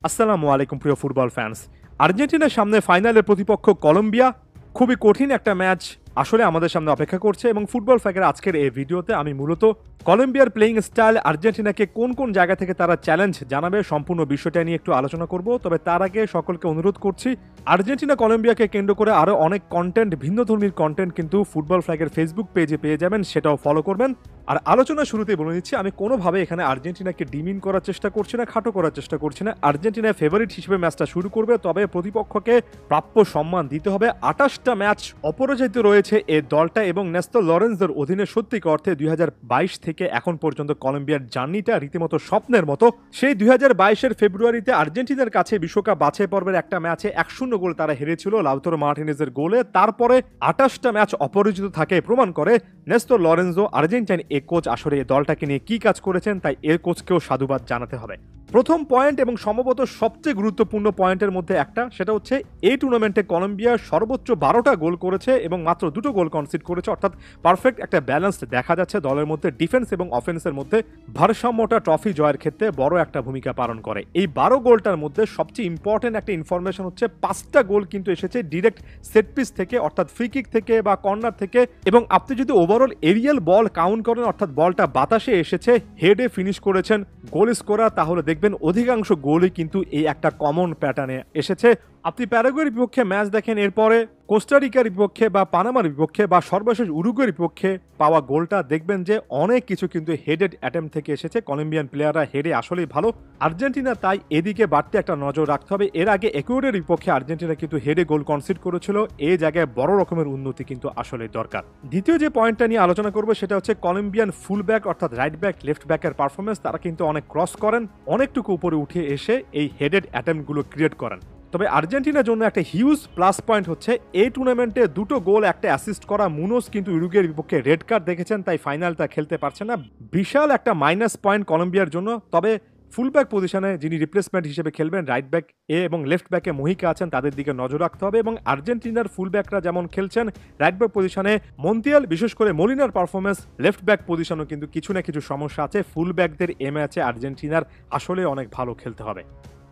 আসসালামু আলাইকুম প্রিয় ফুটবল ফ্যান্স। আর্জেন্টিনার সামনে ফাইনালের প্রতিপক্ষ কলম্বিয়া। খুবই কঠিন একটা ম্যাচ আসলে আমাদের সামনে অপেক্ষা করছে এবং ফুটবল ফ্যাকের আজকের এই ভিডিওতে আমি মূলত কলম্বিয়ার প্লেইং স্টাইল, আর্জেন্টিনাকে কোন কোন জায়গা থেকে তারা চ্যালেঞ্জ জানাবে সম্পূর্ণ বিষয়টা নিয়ে একটু আলোচনা করব। তবে তার আগে সকলকে অনুরোধ করছি, আর্জেন্টিনা কলম্বিয়াকে কেন্দ্র করে আরও অনেক কন্টেন্ট, ভিন্নধর্মীর কন্টেন্ট কিন্তু ফুটবল ফ্ল্যাগের ফেসবুক পেজে পেয়ে যাবেন, সেটাও ফলো করবেন। আর আলোচনা শুরুতেই বলে দিচ্ছি, আমি কোনোভাবে এখানে আর্জেন্টিনাকে ডিমিন করার চেষ্টা করছি না, খাটো করার চেষ্টা করছি না। আর্জেন্টিনা ফেভারিট হিসেবে ম্যাচটা শুরু করবে, তবে প্রতিপক্ষকে প্রাপ্য সম্মান দিতে হবে। 28টা ম্যাচ অপরাজিত রয়েছে এই দলটা এবং নেস্তর লরেন্সের অধীনে সত্যিকার অর্থে 2022 থেকে এখন পর্যন্ত কলম্বিয়ার জার্নিটা রীতিমতো স্বপ্নের মতো। সেই 2022-এর ফেব্রুয়ারিতে আর্জেন্টিনার কাছে বিশ্বকাপ বাছাই পর্বের একটা ম্যাচে 1-0 গোল তারা হেরেছিল লাউতারো মার্টিনেজের গোলে। তারপরে 28টা ম্যাচ অপরাজিত থাকে, প্রমাণ করে নেস্তর লরেন্সো আর্জেন্টাইন কোচ আসলে এই দলটাকে নিয়ে কি কাজ করেছেন, তাই এর কোচকেও সাধুবাদ জানাতে হবে। প্রথম পয়েন্ট এবং সম্ভবত সবচেয়ে গুরুত্বপূর্ণ পয়েন্টের মধ্যে একটা, সেটা হচ্ছে এই টুর্নামেন্টে কলম্বিয়া সর্বোচ্চ 12টা গোল করেছে এবং মাত্র 2টো গোল কনসিড করেছে, অর্থাৎ পারফেক্ট একটা ব্যালেন্স দেখা যাচ্ছে দলের মধ্যে। ডিফেন্স এবং অফেন্সের মধ্যে ভারসাম্যটা ট্রফি জয়ের ক্ষেত্রে বড় একটা ভূমিকা পালন করে। এই 12 গোলটার মধ্যে সবচেয়ে ইম্পর্টেন্ট একটা ইনফরমেশন হচ্ছে 5টা গোল কিন্তু এসেছে ডিরেক্ট সেট পিস থেকে, অর্থাৎ ফ্রি কিক থেকে বা কর্নার থেকে। এবং আপনি যদি ওভারঅল এরিয়াল বল কাউন্ট করেন, অর্থাৎ বলটা বাতাসে এসেছে, হেডে ফিনিশ করেছেন গোল স্কোরার, তাহলে দেখবেন অধিকাংশ গোলই কিন্তু এই একটা কমন প্যাটার্নে এসেছে। আপনি প্যারাগুয়ের বিপক্ষে ম্যাচ দেখেন, এরপরে কোস্টারিকার বিপক্ষে বা পানামার বিপক্ষে বা সর্বশেষ উরুগুয়ের বিপক্ষে পাওয়া গোলটা দেখবেন যে অনেক কিছু কিন্তু হেডেড অ্যাটেম্প থেকে এসেছে। কলম্বিয়ান প্লেয়াররা হেডে আসলেই ভালো। আর্জেন্টিনা তাই এদিকে বাড়তে একটা নজর রাখতে হবে। এর আগে ইকুয়েডরের বিপক্ষে আর্জেন্টিনা কিন্তু হেডে গোল কনসিড করেছিল, এই জায়গায় বড় রকমের উন্নতি কিন্তু আসলে দরকার। দ্বিতীয় যে পয়েন্টটা নিয়ে আলোচনা করবো সেটা হচ্ছে কলম্বিয়ান ফুল ব্যাক, অর্থাৎ রাইট ব্যাক, লেফট ব্যাকের পারফরমেন্স। তারা কিন্তু অনেক ক্রস করেন, অনেকটুকু উপরে উঠে এসে এই হেডেড অ্যাটেম্পগুলো ক্রিয়েট করেন। তবে আর্জেন্টিনার জন্য একটা হিউজ প্লাস পয়েন্ট হচ্ছে এই টুর্নামেন্টে 2টো গোল, একটা অ্যাসিস্ট করা মুনোস কিন্তু উরুগুয়ের বিপক্ষে রেড কার্ড দেখেছেন, তাই ফাইনালটা খেলতে পারছে না। বিশাল একটা মাইনাস পয়েন্ট কলম্বিয়ার জন্য। তবে ফুলব্যাক পজিশনে যিনি রিপ্লেসমেন্ট হিসেবে খেলবেন, রাইট ব্যাক এবং লেফট ব্যাকে মহিকা আছেন, তাদের দিকে নজর রাখতে হবে। এবং আর্জেন্টিনার ফুলব্যাকরা যেমন খেলছেন, রাইট ব্যাক পজিশনে মন্তিয়াল, বিশেষ করে মলিনার পারফরমেন্স, লেফট ব্যাক পজিশনেও কিন্তু কিছু না কিছু সমস্যা আছে। ফুলব্যাকদের এ ম্যাচে আর্জেন্টিনার আসলে অনেক ভালো খেলতে হবে।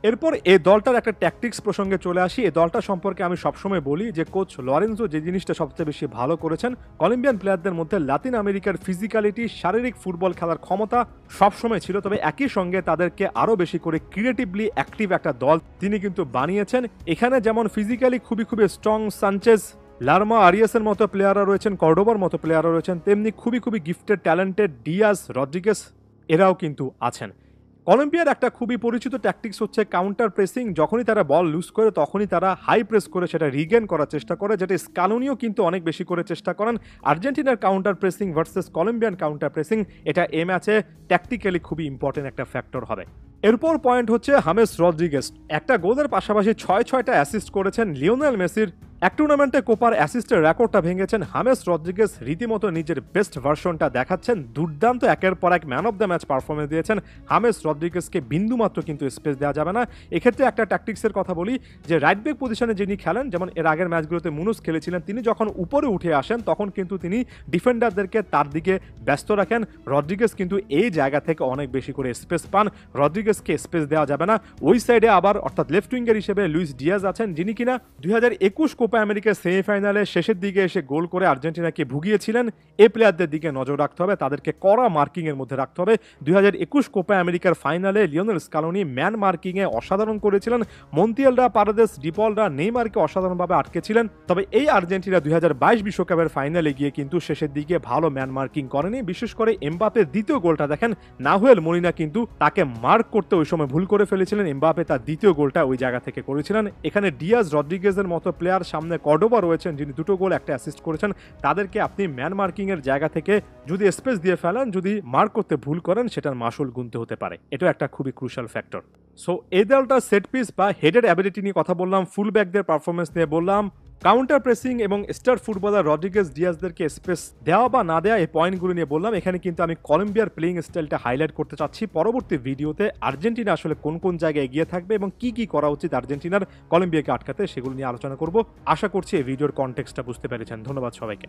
এরপর এই দলটার একটা ট্যাকটিক্স প্রসঙ্গে চলে আসি। এই দলটা সম্পর্কে আমি সবসময় বলি যে কোচ লরেন্সো যে জিনিসটা সবচেয়ে বেশি ভালো করেছেন, কলম্বিয়ান প্লেয়ারদের মধ্যে লাতিন আমেরিকার ফিজিক্যালিটি, শারীরিক ফুটবল খেলার ক্ষমতা সবসময় ছিল, তবে একই সঙ্গে তাদেরকে আরও বেশি করে ক্রিয়েটিভলি অ্যাক্টিভ একটা দল তিনি কিন্তু বানিয়েছেন। এখানে যেমন ফিজিক্যালি খুবই স্ট্রং সানচেজ, লারমা আরিয়াসের মতো প্লেয়াররা রয়েছেন, কর্ডোবার মতো প্লেয়াররা রয়েছেন, তেমনি খুবই গিফটেড ট্যালেন্টেড ডিয়াজ, রদ্রিগেস এরাও কিন্তু আছেন। কলম্বিয়ার একটা খুবই পরিচিত ট্যাকটিক্স হচ্ছে কাউন্টার প্রেসিং। যখনই তারা বল লুজ করে তখনই তারা হাই প্রেস করে সেটা রিগেন করার চেষ্টা করে, যেটা স্কালোনিও কিন্তু অনেক বেশি করে চেষ্টা করেন। আর্জেন্টিনার counter pressing versus Colombian counter pressing, এটা এই ম্যাচে ট্যাকটিক্যালি খুবই ইম্পর্টেন্ট একটা ফ্যাক্টর হবে। এরপর পয়েন্ট হচ্ছে হামেস রদ্রিগেস। একটা গোলের পাশাপাশি 6টা অ্যাসিস্ট করেছেন। লিওনেল মেসির এক টুর্নামেন্টে কোপার অ্যাসিস্টের রেকর্ডটা ভেঙেছেন হামেস রদ্রিগেস। রীতিমতো নিজের বেস্ট ভার্সনটা দেখাচ্ছেন, দুর্দান্ত একের পর এক man of the match performance দিয়েছেন। হামেস রদ্রিগেসকে বিন্দুমাত্র কিন্তু স্পেস দেওয়া যাবে না। এক্ষেত্রে একটা ট্যাকটিক্সের কথা বলি, যে রাইট ব্যাক পজিশনে যিনি খেলেন, যেমন এর আগের ম্যাচগুলোতে মুনুস খেলেছিলেন, তিনি যখন উপরে উঠে আসেন তখন কিন্তু তিনি ডিফেন্ডারদেরকে তার দিকে ব্যস্ত রাখেন। রদ্রিগেস কিন্তু এই জায়গা থেকে অনেক বেশি করে স্পেস পান, রদ্রিগেসকে স্পেস দেওয়া যাবে না। ওই সাইডে আবার অর্থাৎ লেফট উইঙ্গার হিসেবে লুইস ডিয়াজ আছেন, যিনি কিনা 2021 কোপা আমেরিকার সেমিফাইনালে শেষের দিকে এসে গোল করে আর্জেন্টিনাকে ভুগিয়েছিলেন। এই প্লেয়ারদের দিকে নজর রাখতে হবে, তাদেরকে কড়া মার্কিং এর মধ্যে রাখতে হবে। 2021 কোপা আমেরিকার ফাইনালে লিওনেল স্কালোনি ম্যান মার্কিং এ অসাধারণ করেছিলেন। মন্তিয়ালরা, পারাদেস, ডিপলরা নেইমারকে অসাধারণভাবে আটকেছিলেন। তবে এই আর্জেন্টিনা 2022 বিশ্বকাপের ফাইনালে গিয়ে কিন্তু শেষের দিকে ভালো ম্যান মার্কিং করেনি। বিশেষ করে এমবাপের দ্বিতীয় গোলটা দেখেন, নাহুয়েল মলিনা কিন্তু তাকে মার্ক করতে ওই সময় ভুল করে ফেলেছিলেন। এমবাপে তার দ্বিতীয় গোলটা ওই জায়গা থেকে করেছিলেন। এখানে ডিয়াজ, রদ্রিগেজের মতো প্লেয়ার, সামনে কর্ডোবা রয়েছেন যিনি 2টো গোল, একটা অ্যাসিস্ট করেছেন। তাদেরকে আপনি ম্যান মার্কিং এর জায়গা থেকে যদি স্পেস দিয়ে ফেলেন, যদি মার্ক করতে ভুল করেন, সেটার মাসুল গুনতে হতে পারে। এটা একটা খুবই ক্রুশাল ফ্যাক্টর। সো এই দলটা সেট পিস বা হেডেড অ্যাবিলিটি নিয়ে কথা বললাম, ফুল ব্যাকদের পারফরমেন্স নিয়ে বললাম, কাউন্টার প্রেসিং এবং স্টার ফুটবলার রদ্রিগেস, ডিয়াজদেরকে স্পেস দেওয়া বা না দেওয়া, এই পয়েন্টগুলো নিয়ে বললাম। এখানে কিন্তু আমি কলম্বিয়ার প্লেইং স্টাইলটা হাইলাইট করতে চাচ্ছি। পরবর্তী ভিডিওতে আর্জেন্টিনা আসলে কোন জায়গায় এগিয়ে থাকবে এবং কি করা উচিত আর্জেন্টিনার কলম্বিয়াকে আটকাতে, সেগুলো নিয়ে আলোচনা করব। আশা করছি এই ভিডিওর কনটেক্সটটা বুঝতে পেরেছেন। ধন্যবাদ সবাইকে।